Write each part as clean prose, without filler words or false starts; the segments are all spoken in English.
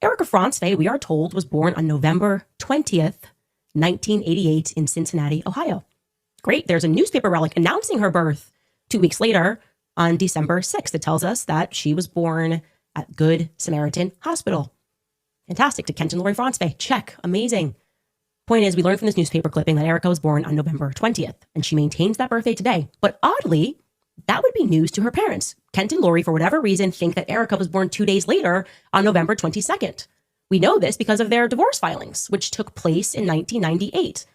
Erika Kirk, we are told, was born on November 20th, 1988 in Cincinnati, Ohio. Great, there's a newspaper relic announcing her birth 2 weeks later on December 6th. It tells us that she was born at Good Samaritan Hospital. Fantastic. To Kent and Lori Francevay, check, amazing. Point is, we learned from this newspaper clipping that Erika was born on November 20th, and she maintains that birthday today. But oddly, that would be news to her parents. Kent and Lori, for whatever reason, think that Erika was born 2 days later on November 22nd. We know this because of their divorce filings, which took place in 1998.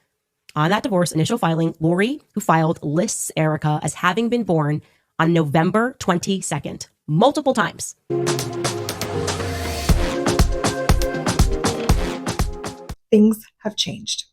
On that divorce initial filing, Lori, who filed, lists Erika as having been born on November 22nd, multiple times. Things have changed.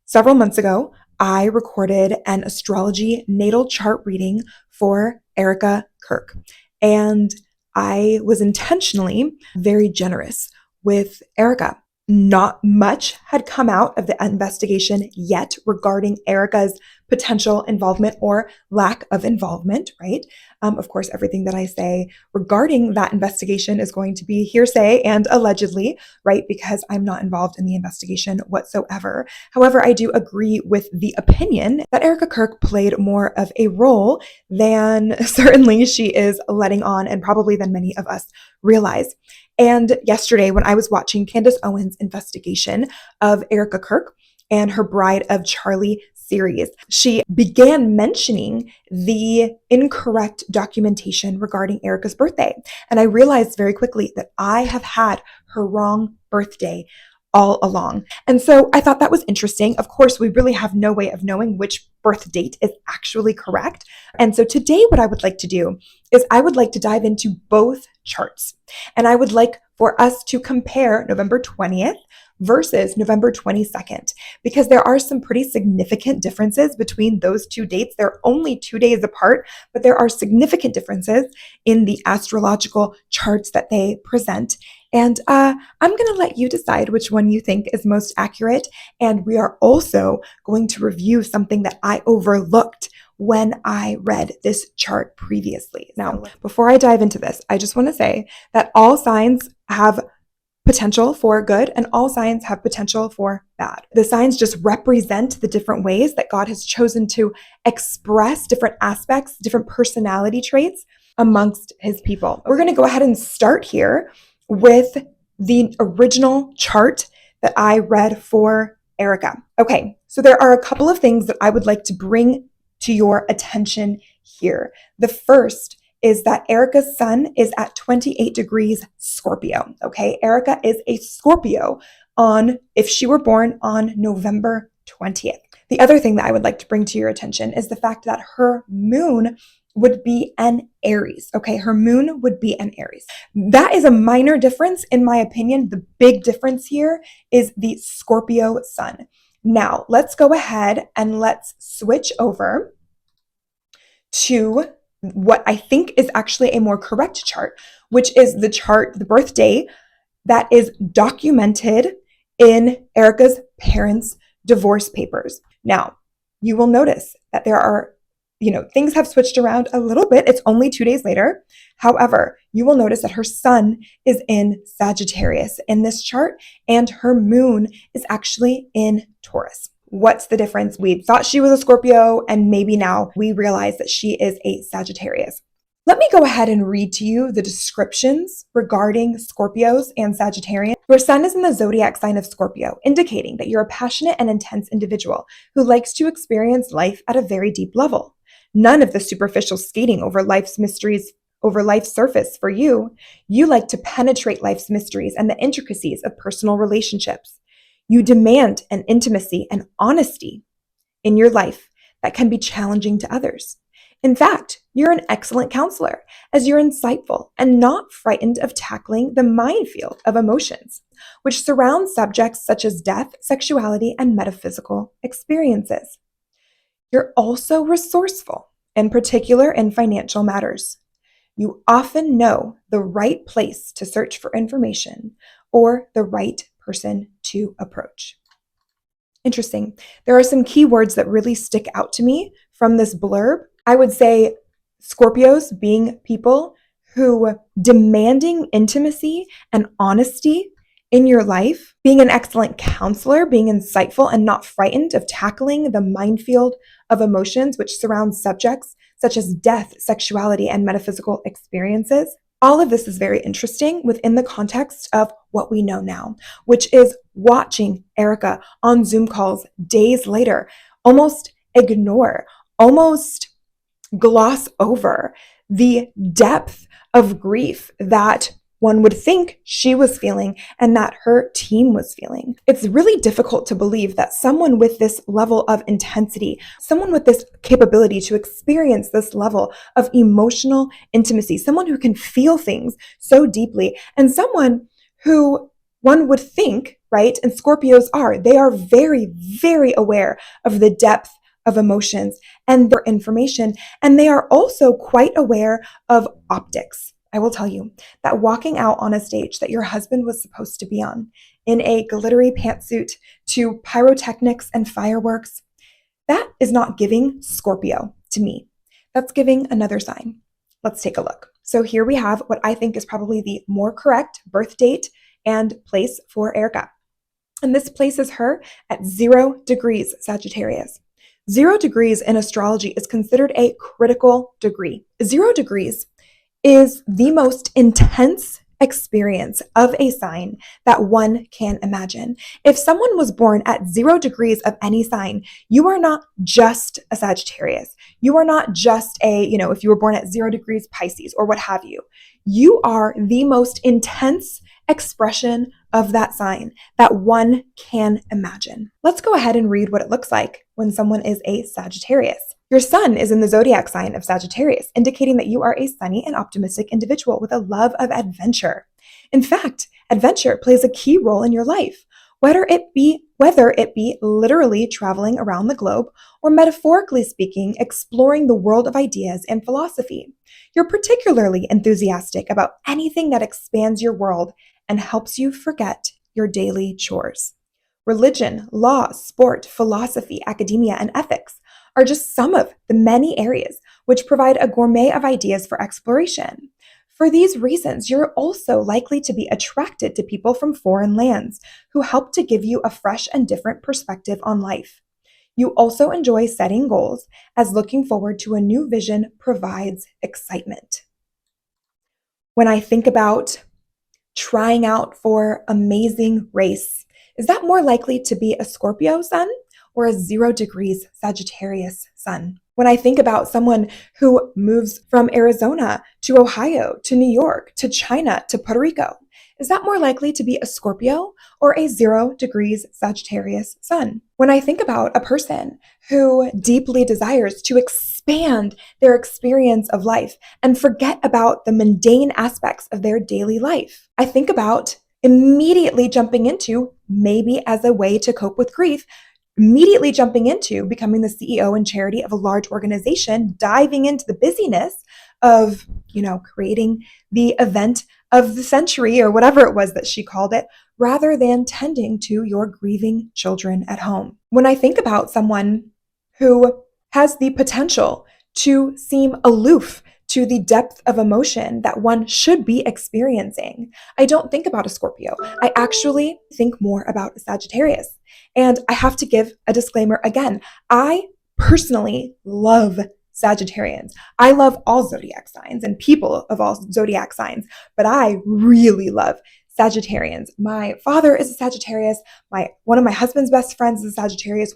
Several months ago, I recorded an astrology natal chart reading for Erika Kirk, and I was intentionally very generous with Erika. Not much had come out of the investigation yet regarding Erika's potential involvement or lack of involvement, right? Of course, everything that I say regarding that investigation is going to be hearsay and allegedly, right? Because I'm not involved in the investigation whatsoever. However, I do agree with the opinion that Erika Kirk played more of a role than certainly she is letting on, and probably than many of us realize. And yesterday, when I was watching Candace Owens' investigation of Erika Kirk and her Bride of Charlie series, she began mentioning the incorrect documentation regarding Erika's birthday. And I realized very quickly that I have had her wrong birthday all along. And so I thought that was interesting. Of course, we really have no way of knowing which birth date is actually correct. And so today, what I would like to do is I would like to dive into both charts. And I would like for us to compare November 20th versus November 22nd, because there are some pretty significant differences between those two dates. They're only 2 days apart, but there are significant differences in the astrological charts that they present. And I'm going to let you decide which one you think is most accurate. And we are also going to review something that I overlooked when I read this chart previously. Now, before I dive into this, I just want to say that all signs have potential for good and all signs have potential for bad. The signs just represent the different ways that God has chosen to express different aspects, different personality traits amongst his people. We're going to go ahead and start here with the original chart that I read for Erika. Okay, so there are a couple of things that I would like to bring to your attention here. The first is that Erika's sun is at 28 degrees Scorpio. Okay, Erika is a Scorpio if she were born on November 20th. The other thing that I would like to bring to your attention is the fact that her moon would be an Aries. Okay, her moon would be an Aries. That is a minor difference in my opinion. The big difference here is the Scorpio sun. Now, let's go ahead and let's switch over to what I think is actually a more correct chart, which is the chart, the birthday that is documented in Erika's parents' divorce papers. Now, you will notice that there are, things have switched around a little bit. It's only 2 days later. However, you will notice that her sun is in Sagittarius in this chart, and her moon is actually in Taurus. What's the difference? We thought she was a Scorpio, and maybe now we realize that she is a Sagittarius. Let me go ahead and read to you the descriptions regarding Scorpios and Sagittarians. Your sun is in the zodiac sign of Scorpio, indicating that you're a passionate and intense individual who likes to experience life at a very deep level. None of the superficial skating over life's mysteries over life's surface for you. You like to penetrate life's mysteries and the intricacies of personal relationships. You demand an intimacy and honesty in your life that can be challenging to others. In fact, you're an excellent counselor as you're insightful and not frightened of tackling the minefield of emotions, which surrounds subjects such as death, sexuality, and metaphysical experiences. You're also resourceful, in particular in financial matters. You often know the right place to search for information or the right person to approach. Interesting. There are some key words that really stick out to me from this blurb. I would say Scorpios being people who demanding intimacy and honesty in your life, being an excellent counselor, being insightful and not frightened of tackling the minefield of emotions which surround subjects such as death, sexuality, and metaphysical experiences. All of this is very interesting within the context of what we know now, which is watching Erika on Zoom calls days later almost ignore, almost gloss over the depth of grief that one would think she was feeling and that her team was feeling. It's really difficult to believe that someone with this level of intensity, someone with this capability to experience this level of emotional intimacy, someone who can feel things so deeply, and someone who one would think, right, and Scorpios they are very, very aware of the depth of emotions and their information, and they are also quite aware of optics. I will tell you that walking out on a stage that your husband was supposed to be on in a glittery pantsuit to pyrotechnics and fireworks, that is not giving Scorpio to me. That's giving another sign. Let's take a look. So here we have what I think is probably the more correct birth date and place for Erika. And this places her at 0 degrees Sagittarius. 0 degrees in astrology is considered a critical degree. 0 degrees is the most intense experience of a sign that one can imagine. If someone was born at 0 degrees of any sign, you are not just a Sagittarius. You are not just if you were born at 0 degrees Pisces or what have you. You are the most intense expression of that sign that one can imagine. Let's go ahead and read what it looks like when someone is a Sagittarius. Your sun is in the zodiac sign of Sagittarius, indicating that you are a sunny and optimistic individual with a love of adventure. In fact, adventure plays a key role in your life, whether it be literally traveling around the globe or metaphorically speaking, exploring the world of ideas and philosophy. You're particularly enthusiastic about anything that expands your world and helps you forget your daily chores. Religion, law, sport, philosophy, academia, and ethics are just some of the many areas which provide a gourmet of ideas for exploration. For these reasons, you're also likely to be attracted to people from foreign lands who help to give you a fresh and different perspective on life. You also enjoy setting goals, as looking forward to a new vision provides excitement. When I think about trying out for amazing race, is that more likely to be a Scorpio sun or a 0 degrees Sagittarius sun? When I think about someone who moves from Arizona to Ohio to New York to China to Puerto Rico, is that more likely to be a Scorpio or a 0 degrees Sagittarius sun? When I think about a person who deeply desires to expand their experience of life and forget about the mundane aspects of their daily life, I think about immediately jumping into, maybe as a way to cope with grief, immediately jumping into becoming the CEO and charity of a large organization, diving into the busyness of, creating the event of the century or whatever it was that she called it, rather than tending to your grieving children at home. When I think about someone who has the potential to seem aloof to the depth of emotion that one should be experiencing, I don't think about a Scorpio. I actually think more about a Sagittarius. And I have to give a disclaimer again. I personally love Sagittarians. I love all zodiac signs and people of all zodiac signs, but I really love Sagittarians. My father is a Sagittarius. One of my husband's best friends is a Sagittarius.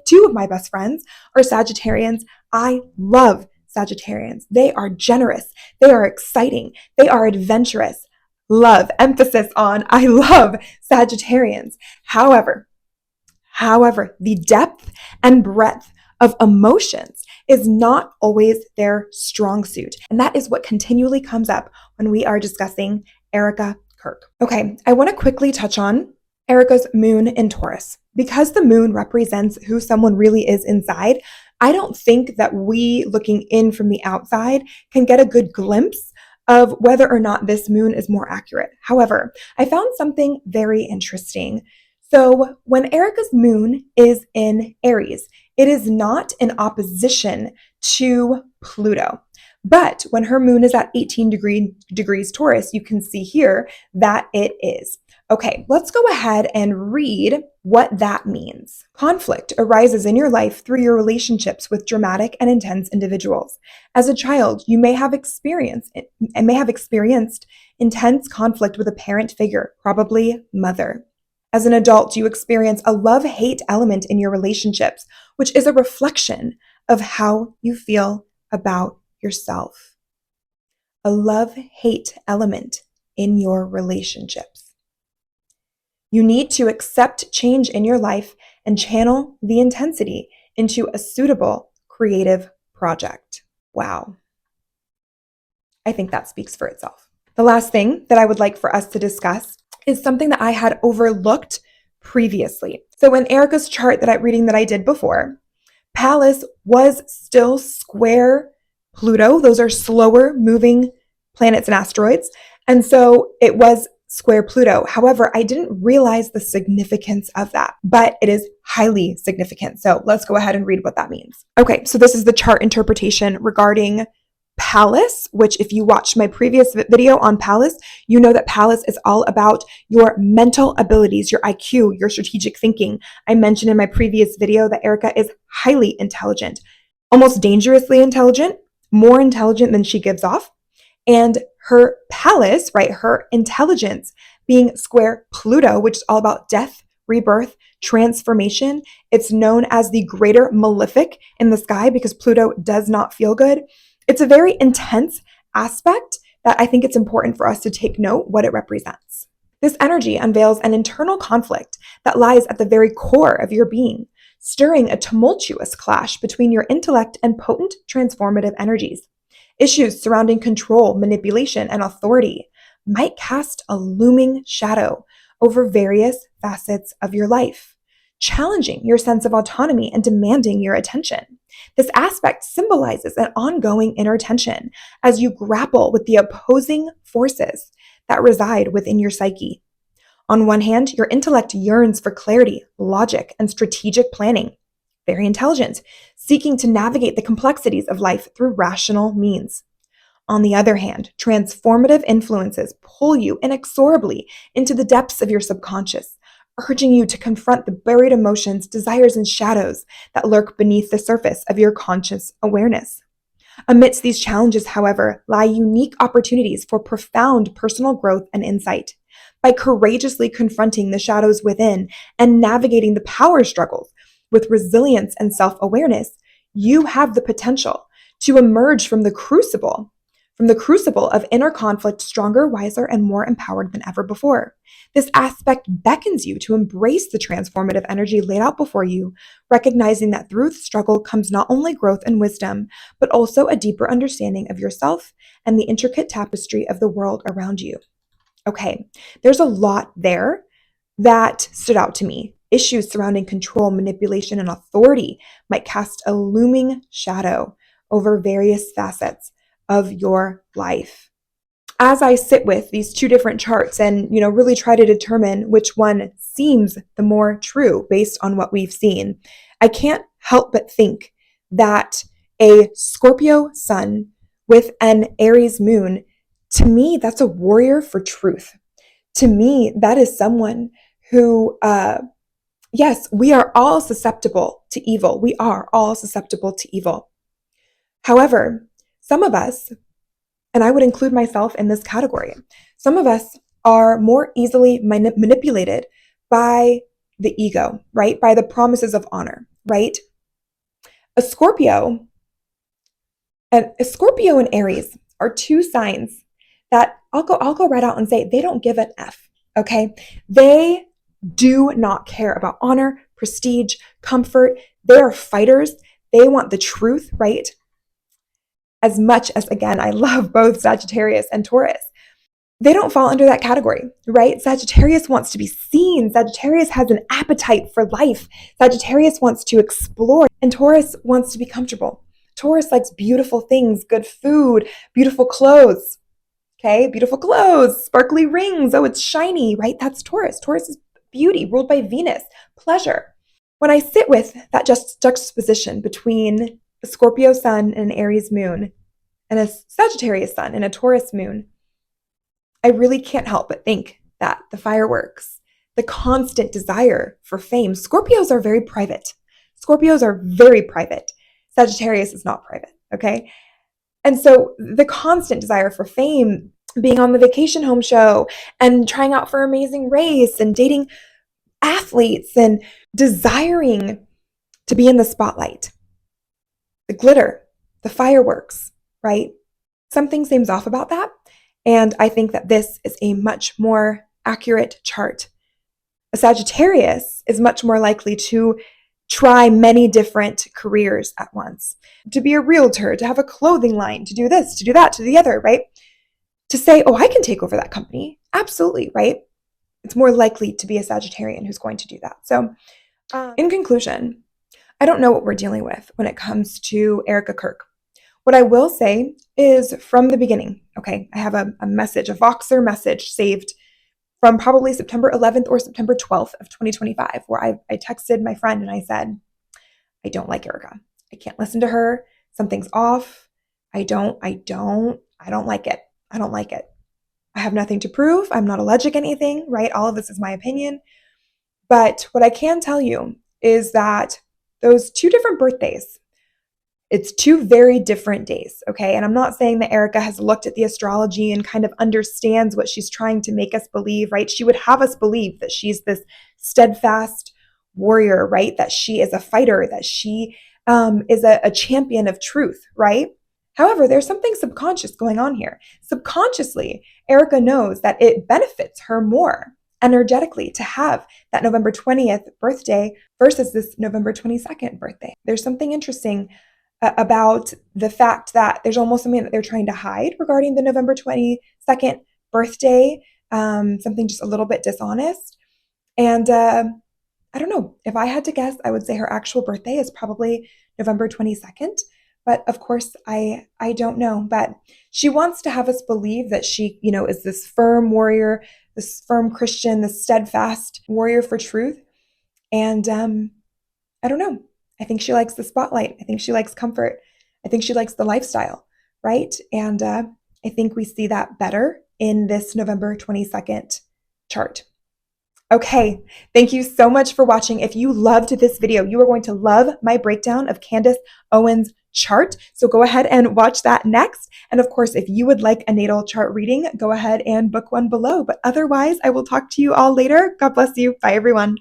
Two of my best friends are Sagittarians. I love Sagittarians. They are generous. They are exciting. They are adventurous. Love, emphasis on, I love Sagittarians. However, the depth and breadth of emotions is not always their strong suit. And that is what continually comes up when we are discussing Erika Kirk. Okay, I want to quickly touch on Erika's moon in Taurus. Because the moon represents who someone really is inside, I don't think that we, looking in from the outside, can get a good glimpse of whether or not this moon is more accurate. However, I found something very interesting. So when Erika's moon is in Aries, it is not in opposition to Pluto. But when her moon is at 18 degrees Taurus, you can see here that it is. Okay, let's go ahead and read what that means. Conflict arises in your life through your relationships with dramatic and intense individuals. As a child, you may have experienced intense conflict with a parent figure, probably mother. As an adult, you experience a love-hate element in your relationships, which is a reflection of how you feel about yourself. A love-hate element in your relationships. You need to accept change in your life and channel the intensity into a suitable creative project. Wow. I think that speaks for itself. The last thing that I would like for us to discuss is something that I had overlooked previously. So in Erika's chart reading that I did before, Pallas was still square Pluto. Those are slower moving planets and asteroids. And so it was square Pluto. However, I didn't realize the significance of that, but it is highly significant. So let's go ahead and read what that means. Okay, so this is the chart interpretation regarding Pallas, which if you watched my previous video on Pallas, you know that Pallas is all about your mental abilities, your IQ, your strategic thinking. I mentioned in my previous video that Erika is highly intelligent, almost dangerously intelligent, more intelligent than she gives off. And her Pallas, right, her intelligence being square Pluto, which is all about death, rebirth, transformation. It's known as the greater malefic in the sky because Pluto does not feel good. It's a very intense aspect that I think it's important for us to take note what it represents. This energy unveils an internal conflict that lies at the very core of your being, stirring a tumultuous clash between your intellect and potent transformative energies. Issues surrounding control, manipulation, and authority might cast a looming shadow over various facets of your life, challenging your sense of autonomy and demanding your attention. This aspect symbolizes an ongoing inner tension as you grapple with the opposing forces that reside within your psyche. On one hand, your intellect yearns for clarity, logic, and strategic planning. Very intelligent, seeking to navigate the complexities of life through rational means. On the other hand, transformative influences pull you inexorably into the depths of your subconscious, urging you to confront the buried emotions, desires, and shadows that lurk beneath the surface of your conscious awareness. Amidst these challenges, however, lie unique opportunities for profound personal growth and insight. By courageously confronting the shadows within and navigating the power struggles with resilience and self-awareness, you have the potential to emerge from the crucible of inner conflict stronger, wiser, and more empowered than ever before. This aspect beckons you to embrace the transformative energy laid out before you, recognizing that through the struggle comes not only growth and wisdom, but also a deeper understanding of yourself and the intricate tapestry of the world around you. Okay, there's a lot there that stood out to me. Issues surrounding control, manipulation, and authority might cast a looming shadow over various facets of your life. As I sit with these two different charts and, really try to determine which one seems the more true based on what we've seen, I can't help but think that a Scorpio sun with an Aries moon, to me, that's a warrior for truth. To me, that is someone who, yes, we are all susceptible to evil. We are all susceptible to evil. However, some of us, and I would include myself in this category, some of us are more easily manipulated by the ego, right? By the promises of honor, right? A Scorpio and Aries are two signs that I'll go right out and say they don't give an F, okay? They do not care about honor, prestige, comfort. They are fighters. They want the truth, right? As much as, again, I love both Sagittarius and Taurus, they don't fall under that category, right? Sagittarius wants to be seen. Sagittarius has an appetite for life. Sagittarius wants to explore, and Taurus wants to be comfortable. Taurus likes beautiful things, good food, beautiful clothes, okay? Beautiful clothes, sparkly rings. Oh, it's shiny, right? That's Taurus. Taurus is beauty, ruled by Venus, pleasure. When I sit with that juxtaposition between a Scorpio sun and an Aries moon, and a Sagittarius sun and a Taurus moon, I really can't help but think that, the fireworks, the constant desire for fame. Scorpios are very private. Scorpios are very private. Sagittarius is not private, okay? And so the constant desire for fame, being on the vacation home show and trying out for Amazing Race and dating athletes and desiring to be in the spotlight, the glitter, the fireworks, right? Something seems off about that. And I think that this is a much more accurate chart. A Sagittarius is much more likely to try many different careers at once, to be a realtor, to have a clothing line, to do this, to do that, to the other, right? To say, oh, I can take over that company. Absolutely, right? It's more likely to be a Sagittarian who's going to do that. So in conclusion, I don't know what we're dealing with when it comes to Erika Kirk. What I will say is from the beginning, okay, I have a message, a Voxer message saved from probably September 11th or September 12th of 2025, where I texted my friend and I said, I don't like Erika. I can't listen to her. Something's off. I don't like it. I don't like it. I have nothing to prove. I'm not allergic to anything, right? All of this is my opinion. But what I can tell you is that those two different birthdays, it's two very different days, okay? And I'm not saying that Erika has looked at the astrology and kind of understands what she's trying to make us believe, right? She would have us believe that she's this steadfast warrior, right? That she is a fighter, that she is a champion of truth, right? However, there's something subconscious going on here. Subconsciously, Erika knows that it benefits her more energetically to have that November 20th birthday versus this November 22nd birthday. There's something interesting about the fact that there's almost something that they're trying to hide regarding the November 22nd birthday, something just a little bit dishonest. And I don't know, if I had to guess, I would say her actual birthday is probably November 22nd. But of course, I don't know. But she wants to have us believe that she, is this firm warrior, this firm Christian, this steadfast warrior for truth. And I don't know. I think she likes the spotlight. I think she likes comfort. I think she likes the lifestyle, right? And I think we see that better in this November 22nd chart. Okay, thank you so much for watching. If you loved this video, you are going to love my breakdown of Candace Owens' chart. So go ahead and watch that next. And of course, if you would like a natal chart reading, go ahead and book one below. But otherwise, I will talk to you all later. God bless you. Bye, everyone.